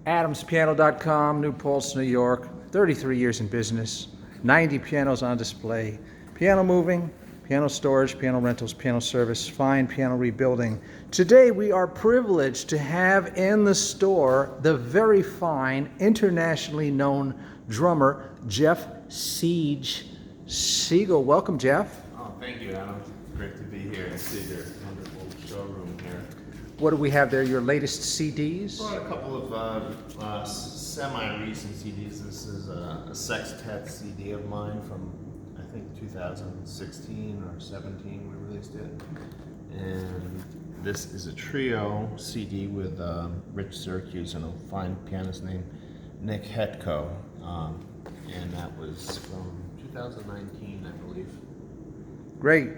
AdamsPiano.com, New Paltz, New York. 33 years in business, 90 pianos on display, piano moving, piano storage, piano rentals, piano service, fine piano rebuilding. Today we are privileged to have in the store the very fine, internationally known drummer, Jeff Siegel. Welcome, Jeff. Oh, thank you, Adam. It's great to be here and see your wonderful showroom here. What do we have there? Your latest CDs? Brought a couple of semi-recent CDs. This is a sextet CD of mine from, I think, 2016 or 17 we released it. And this is a trio CD with Rich Syracuse and a fine pianist named Nick Hetko. And that was from 2019, I believe. Great.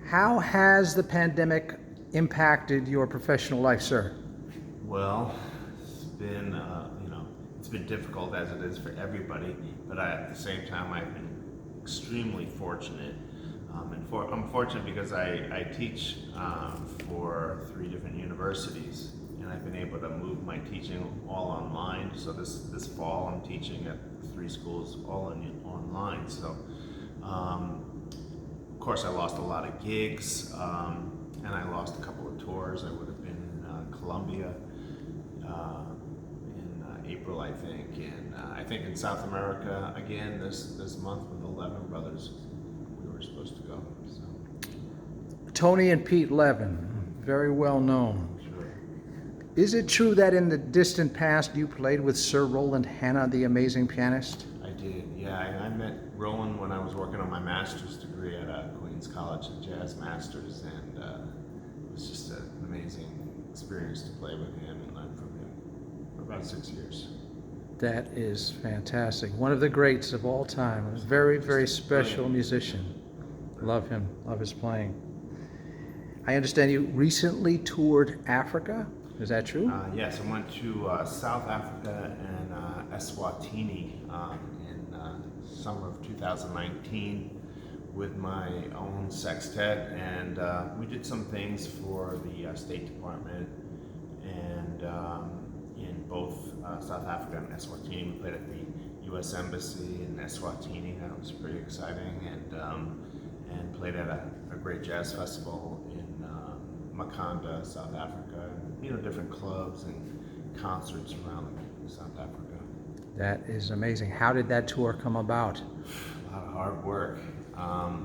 How has the pandemic impacted your professional life, sir? Well, it's been, it's been difficult as it is for everybody, but at the same time, I've been extremely fortunate. I'm fortunate because I teach for 3 different universities, and I've been able to move my teaching all online. So this fall, I'm teaching at 3 schools all online. So, of course, I lost a lot of gigs, and I lost a couple of tours. I would have been in Colombia in April, I think, and I think in South America again this month with the Levin Brothers. We were supposed to go. So. Tony and Pete Levin, very well known. Sure. Is it true that in the distant past you played with Sir Roland Hanna, the amazing pianist? I did, yeah. I met Roland when I was working on my master's degree at Queens College, a jazz master's, and it was just an amazing experience to play with him and learn from him for about 6 years. That is fantastic. One of the greats of all time. A very, very special musician. Love him, love his playing. I understand you recently toured Africa. Is that true? Yes, I went to South Africa and Eswatini in summer of 2019 with my own sextet, and we did some things for the State Department, and in both South Africa and Eswatini. We played at the U.S. Embassy in Eswatini. That was pretty exciting, and played at a great jazz festival in Makanda, South Africa. Different clubs and concerts around South Africa. That is amazing. How did that tour come about? A lot of hard work. I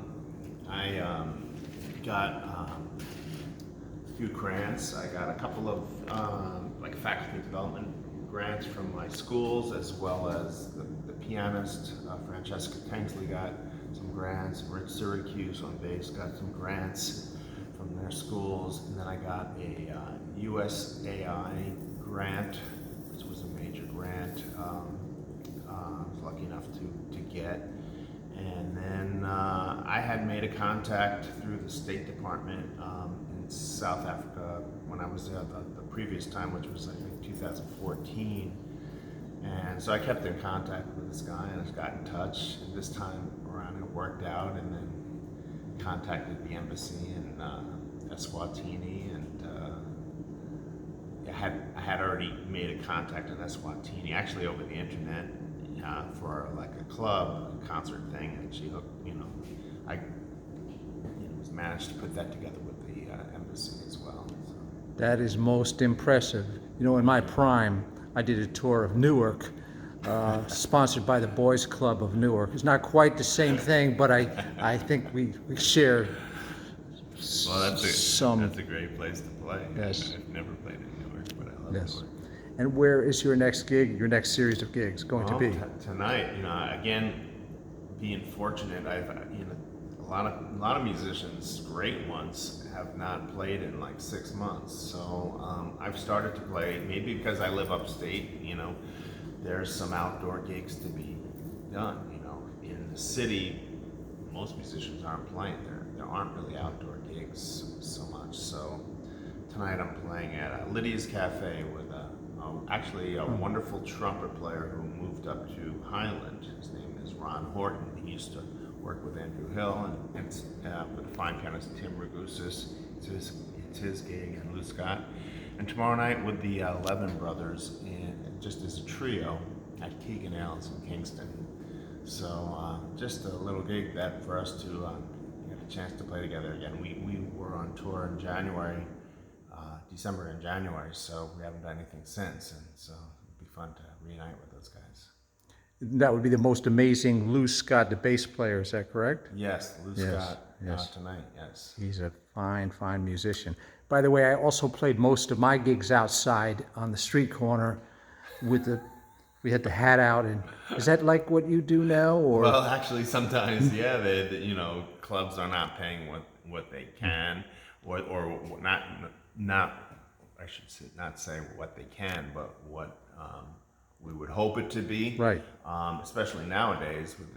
got a few grants. I got a couple of faculty development grants from my schools, as well as the pianist Francesca Tengsley got some grants. Rich Syracuse on bass got some grants from their schools, and then I got a USAI grant, which was a major grant. I was lucky enough to get. And then I had made a contact through the State Department in South Africa when I was there the previous time, which was I think 2014. And so I kept in contact with this guy and I got in touch. And this time around it worked out, and then contacted the embassy in Eswatini, and I had already made a contact in Eswatini, actually over the internet, for like a club, a concert thing, and she hooked, I managed to put that together with the embassy as well. So. That is most impressive. In my prime, I did a tour of Newark, sponsored by the Boys Club of Newark. It's not quite the same thing, but I think we share some. That's a great place to play. Yes. I've never played in Newark, but I love Newark. And where is your next gig, your next series of gigs going to be? Tonight, again, being fortunate, I've a lot of musicians, great ones, have not played in like 6 months. So I've started to play, maybe because I live upstate, there's some outdoor gigs to be done. In the city, most musicians aren't playing. There aren't really outdoor gigs so much. So tonight I'm playing at Lydia's Cafe with actually a wonderful trumpet player who moved up to Highland. His name is Ron Horton. He used to work with Andrew Hill and with a fine pianist Tim Ragusis. It's his gig, and Lou Scott. And tomorrow night with the Levin Brothers, and just as a trio at Keegan Allen's in Kingston. So just a little gig that for us to get a chance to play together again. We were on tour in January, December and January, so we haven't done anything since, and so it'd be fun to reunite with those guys. That would be the most amazing Lou Scott, the bass player, is that correct? Yes, Lou Yes, Scott yes. tonight, yes. He's a fine, fine musician. By the way, I also played most of my gigs outside on the street corner we had the hat out, and is that like what you do now, or? Well, actually, sometimes, yeah, clubs are not paying what they can, or not. I should not say what they can, but what we would hope it to be. Right. Especially nowadays with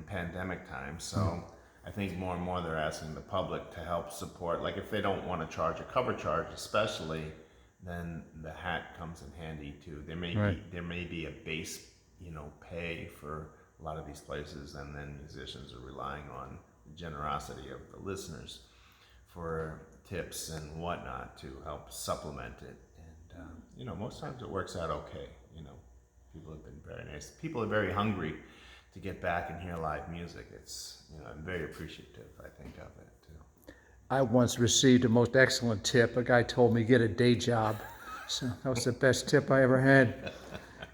pandemic times. So I think more and more they're asking the public to help support. Like if they don't want to charge a cover charge, especially, then the hat comes in handy too. There may be a base pay for a lot of these places, and then musicians are relying on the generosity of the listeners for tips and whatnot to help supplement it. And most times it works out okay. People have been very nice. People are very hungry to get back and hear live music. It's I'm very appreciative, I think, of it too. I once received a most excellent tip. A guy told me get a day job. So that was the best tip I ever had.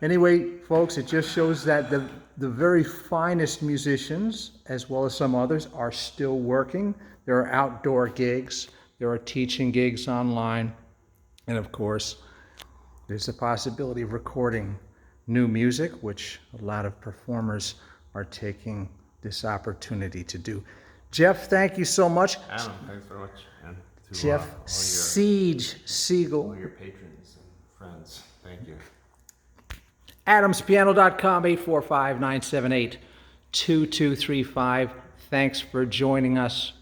Anyway, folks, it just shows that the very finest musicians, as well as some others, are still working. There are outdoor gigs. There are teaching gigs online. And of course, there's the possibility of recording new music, which a lot of performers are taking this opportunity to do. Jeff, thank you so much. Adam, thanks very much. And to Jeff Siegel. All your patrons and friends, thank you. AdamsPiano.com, 845-978-2235. Thanks for joining us.